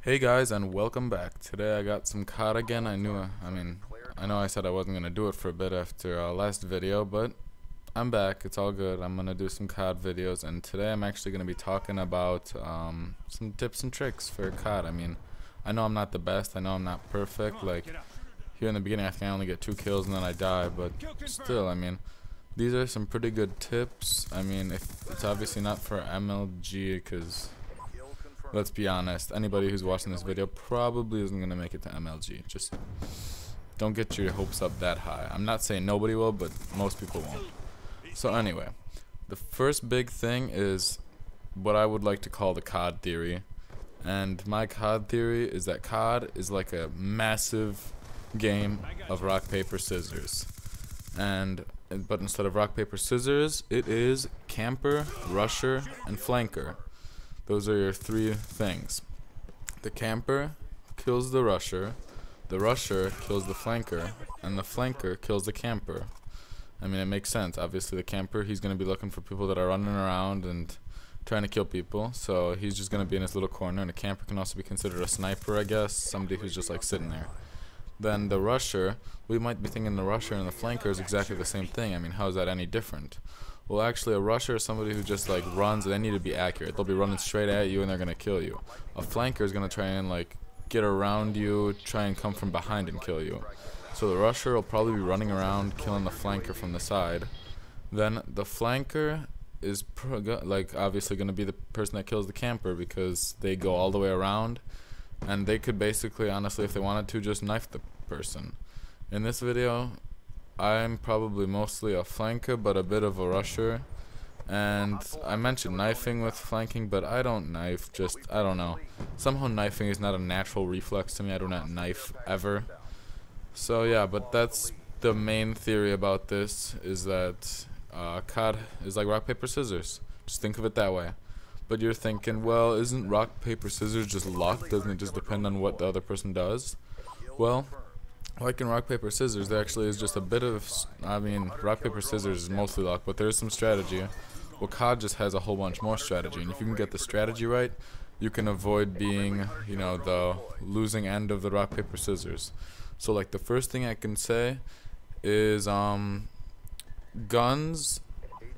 Hey guys, and welcome back. Today I got some COD again. I know I said I wasn't gonna do it for a bit after last video, but I'm back. It's all good. I'm gonna do some COD videos, and today I'm actually gonna be talking about some tips and tricks for COD. I know I'm not the best. I know I'm not perfect. Like here in the beginning, I think I only get 2 kills and then I die, but still, these are some pretty good tips. If it's obviously not for MLG, because let's be honest, anybody who's watching this video probably isn't going to make it to MLG. Just don't get your hopes up that high. I'm not saying nobody will, but most people won't. So anyway, the first big thing is what I would like to call the COD theory. And my COD theory is that COD is like a massive game of rock, paper, scissors. But instead of rock, paper, scissors, it is camper, rusher, and flanker. Those are your 3 things. The camper kills the rusher kills the flanker, and the flanker kills the camper. It makes sense. Obviously, the camper, he's going to be looking for people that are running around and trying to kill people, so he's just going to be in his little corner, and a camper can also be considered a sniper, I guess, somebody who's just like sitting there. Then the rusher, we might be thinking the rusher and the flanker is exactly the same thing. How is that any different? Well, actually, a rusher is somebody who just like runs, and they need to be accurate. They'll be running straight at you and they're gonna kill you. A flanker is gonna try and like get around you, try and come from behind and kill you. So the rusher will probably be running around killing the flanker from the side. Then the flanker is obviously gonna be the person that kills the camper, because they go all the way around, and they could basically, honestly, if they wanted to, just knife the person. In this video, I'm probably mostly a flanker, but a bit of a rusher. And I mentioned knifing with flanking, but I don't knife, I don't know. Somehow knifing is not a natural reflex to me. I do not knife ever. So yeah, but that's the main theory about this, is that COD is like rock, paper, scissors. Just think of it that way. But you're thinking, well, isn't rock, paper, scissors just luck? Doesn't it just depend on what the other person does? Well, like in rock, paper, scissors, there actually is just a bit of, rock, paper, scissors is mostly luck, but there's some strategy. Well, COD just has a whole bunch more strategy, and if you can get the strategy right, you can avoid being, the losing end of the rock, paper, scissors. So, like, the first thing I can say is, guns.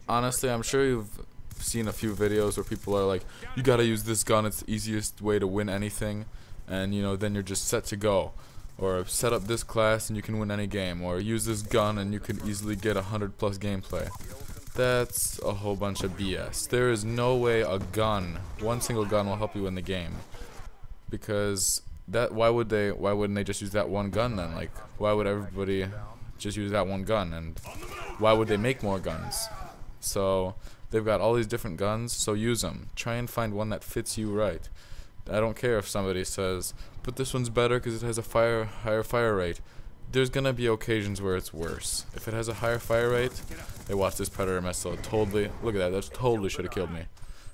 Honestly, I'm sure you've seen a few videos where people are like, you gotta use this gun, it's the easiest way to win anything, and, then you're just set to go. Or set up this class and you can win any game, or use this gun and you can easily get 100+ gameplay. That's a whole bunch of BS. There is no way a gun, one single gun, will help you win the game. Because why wouldn't they just use that one gun then? Like, why would everybody just use that one gun, and why would they make more guns? So they've got all these different guns, so use them. Try and find one that fits you right. I don't care if somebody says, but this one's better because it has a higher fire rate. There's gonna be occasions where it's worse. If it has a higher fire rate, hey, watch this Predator missile. Totally, look at that totally should have killed me.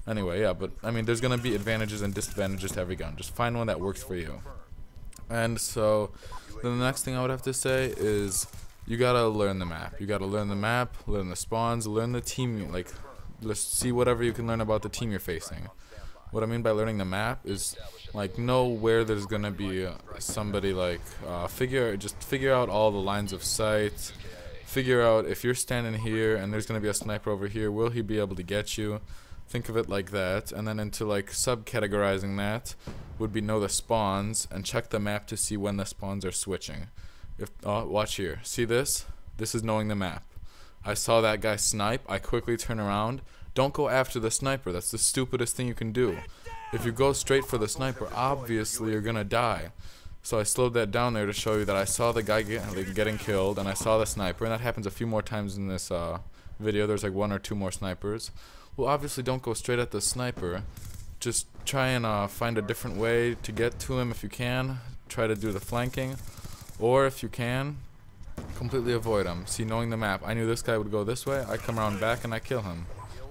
Anyway, yeah, but there's gonna be advantages and disadvantages to every gun. Just find one that works for you. And so, then the next thing I would have to say is, you gotta learn the map. You gotta learn the map, learn the spawns, learn the team. Like, let's see whatever you can learn about the team you're facing. What I mean by learning the map is, like, know where there's gonna be somebody, like, figure out all the lines of sight. Figure out if you're standing here and there's gonna be a sniper over here, will he be able to get you? Think of it like that. And then into, like, subcategorizing that would be know the spawns and check the map to see when the spawns are switching. Watch here. See this? This is knowing the map. I saw that guy snipe. I quickly turn around. Don't go after the sniper. That's the stupidest thing you can do. If you go straight for the sniper, obviously you're gonna die. So I slowed that down there to show you that I saw the guy getting killed, and I saw the sniper, and that happens a few more times in this video. There's like 1 or 2 more snipers. Well, obviously don't go straight at the sniper. Just try and find a different way to get to him if you can. Try to do the flanking, or if you can, completely avoid him. See, knowing the map, I knew this guy would go this way. I come around back and I kill him.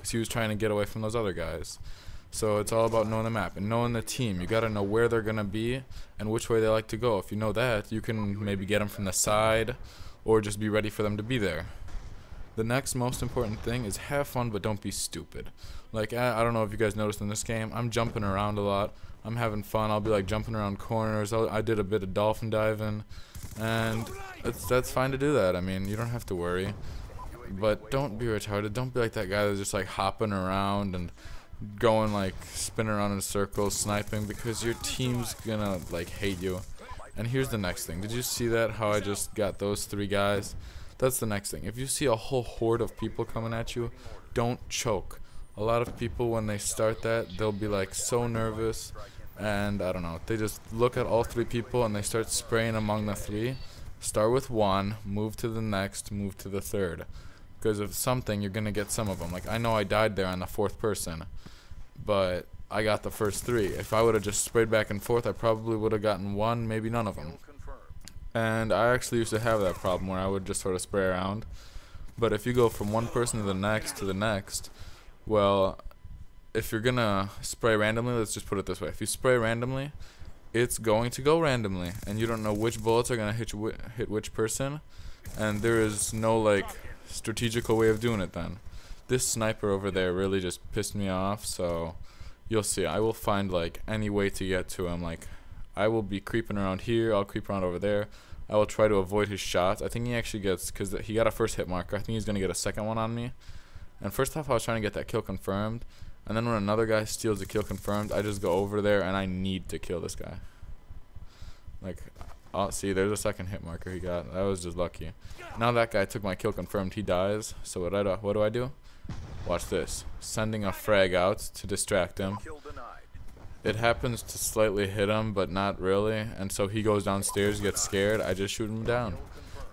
He was trying to get away from those other guys. So it's all about knowing the map and knowing the team. You gotta know where they're gonna be and which way they like to go. If you know that, you can maybe get them from the side, or just be ready for them to be there. The next most important thing is have fun, but don't be stupid. Like, I don't know if you guys noticed in this game, I'm jumping around a lot. I'm having fun. I'll be like jumping around corners. I did a bit of dolphin diving, and that's fine to do that. I mean, you don't have to worry. But don't be retarded. Don't be like that guy that's just like hopping around and going like spinning around in circles, sniping, because your team's gonna like hate you. And here's the next thing. Did you see that? How I just got those 3 guys? That's the next thing. If you see a whole horde of people coming at you, don't choke. A lot of people, when they start that, they'll be like so nervous, and I don't know, they just look at all 3 people and they start spraying among the 3. Start with 1, move to the next, move to the 3rd. Because of something, you're gonna get some of them. Like, I know I died there on the 4th person, but I got the first 3. If I would have just sprayed back and forth, I probably would have gotten 1, maybe none of them. And I actually used to have that problem where I would just sort of spray around. But if you go from one person to the next, well, if you're gonna spray randomly, let's just put it this way. If you spray randomly, it's going to go randomly, and you don't know which bullets are gonna hit which person, and there is no like strategical way of doing it then. This sniper over there really just pissed me off, so you'll see. I will find like any way to get to him. Like, I will be creeping around here, I'll creep around over there. I will try to avoid his shots. I think he actually gets, because he got a first hit marker, I think he's going to get a second one on me. And first off, I was trying to get that kill confirmed. And then when another guy steals the kill confirmed, I just go over there and I need to kill this guy. Like, oh, see, there's a second hit marker he got. That was just lucky. Now that guy took my kill confirmed, he dies. So what do I do? Watch this. Sending a frag out to distract him. It happens to slightly hit him, but not really, and so he goes downstairs, gets scared. I just shoot him down.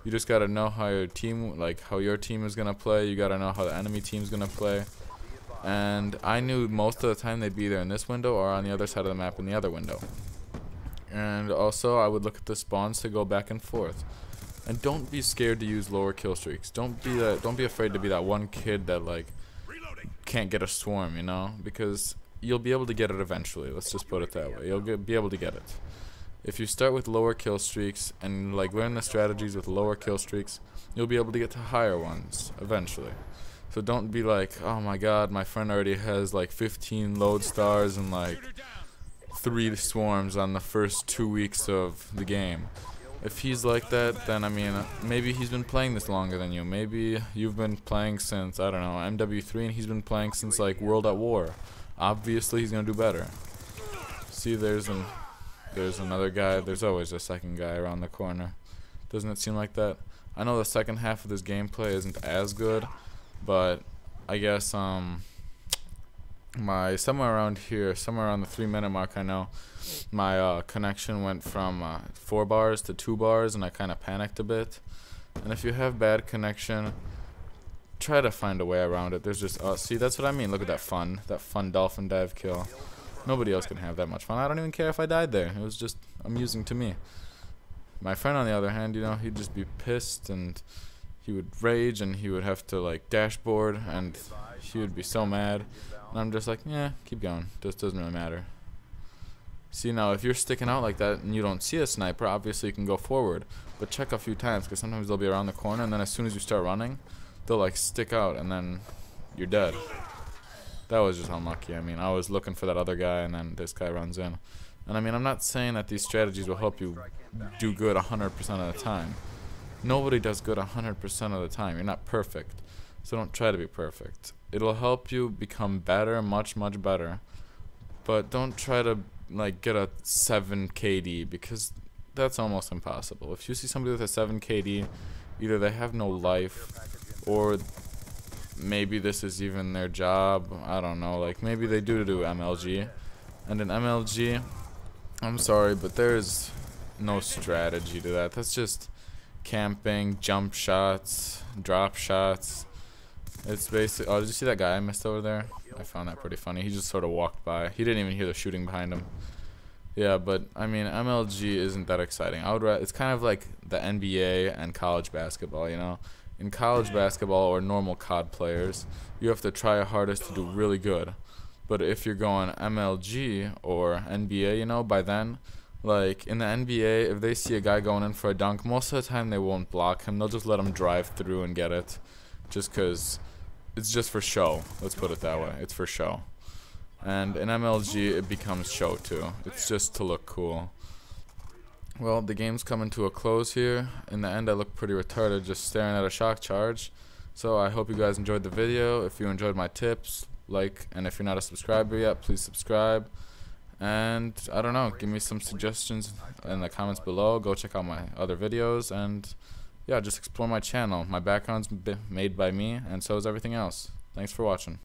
You just gotta know how your team, how your team is gonna play. You gotta know how the enemy team's gonna play. And I knew most of the time they'd be either in this window or on the other side of the map in the other window. And also, I would look at the spawns to go back and forth. And don't be scared to use lower kill streaks. Don't be afraid to be that one kid that like can't get a swarm, you know, because you'll be able to get it eventually. Let's just put it that way. You'll be able to get it. If you start with lower kill streaks and like learn the strategies with lower kill streaks, you'll be able to get to higher ones eventually. So don't be like, oh my god, my friend already has like 15 load stars and like 3 swarms on the first 2 weeks of the game. If he's like that, then I mean, maybe he's been playing this longer than you. Maybe you've been playing since, I don't know, MW3, and he's been playing since like World at War. Obviously he's gonna do better. See, there's another guy. There's always a second guy around the corner. Doesn't it seem like that? I know the second half of this gameplay isn't as good, but I guess somewhere around here, somewhere around the 3-minute mark, I know my connection went from 4 bars to 2 bars, and I kind of panicked a bit. And if you have bad connection, try to find a way around it. There's just see, that's what I mean. Look at that fun dolphin dive kill. Nobody else can have that much fun. I don't even care if I died there. It was just amusing to me. My friend, on the other hand, you know, he'd just be pissed and he would rage and he would have to like dashboard and he would be so mad. And I'm just like, yeah, keep going. Just doesn't really matter. See, now if you're sticking out like that and you don't see a sniper, obviously you can go forward, but check a few times, because sometimes they'll be around the corner, and then as soon as you start running, they'll like stick out and then you're dead. That was just unlucky. I mean, I was looking for that other guy and then this guy runs in. And I mean, I'm not saying that these strategies will help you do good 100% of the time. Nobody does good 100% of the time. You're not perfect, so don't try to be perfect. It'll help you become better, much better, but don't try to like get a 7 KD, because that's almost impossible. If you see somebody with a 7 KD, either they have no life, or maybe this is even their job. I don't know, like maybe they do MLG, and in MLG, I'm sorry, but there's no strategy to that. That's just camping, jump shots, drop shots. It's basically, oh, did you see that guy I missed over there? I found that pretty funny. He just sort of walked by. He didn't even hear the shooting behind him. Yeah, but I mean, MLG isn't that exciting. It's kind of like the NBA and college basketball, you know? In college basketball or normal COD players, you have to try your hardest to do really good. But if you're going MLG or NBA, you know, by then, like in the NBA, if they see a guy going in for a dunk, most of the time they won't block him. They'll just let him drive through and get it. just because it's just for show. Let's put it that way. It's for show. And in MLG, it becomes show too. It's just to look cool. Well, the game's coming to a close here. In the end, I look pretty retarded just staring at a shock charge. So I hope you guys enjoyed the video. If you enjoyed my tips, like, and if you're not a subscriber yet, please subscribe. And I don't know, give me some suggestions in the comments below. Go check out my other videos, and yeah, just explore my channel. My background's made by me, and so is everything else. Thanks for watching.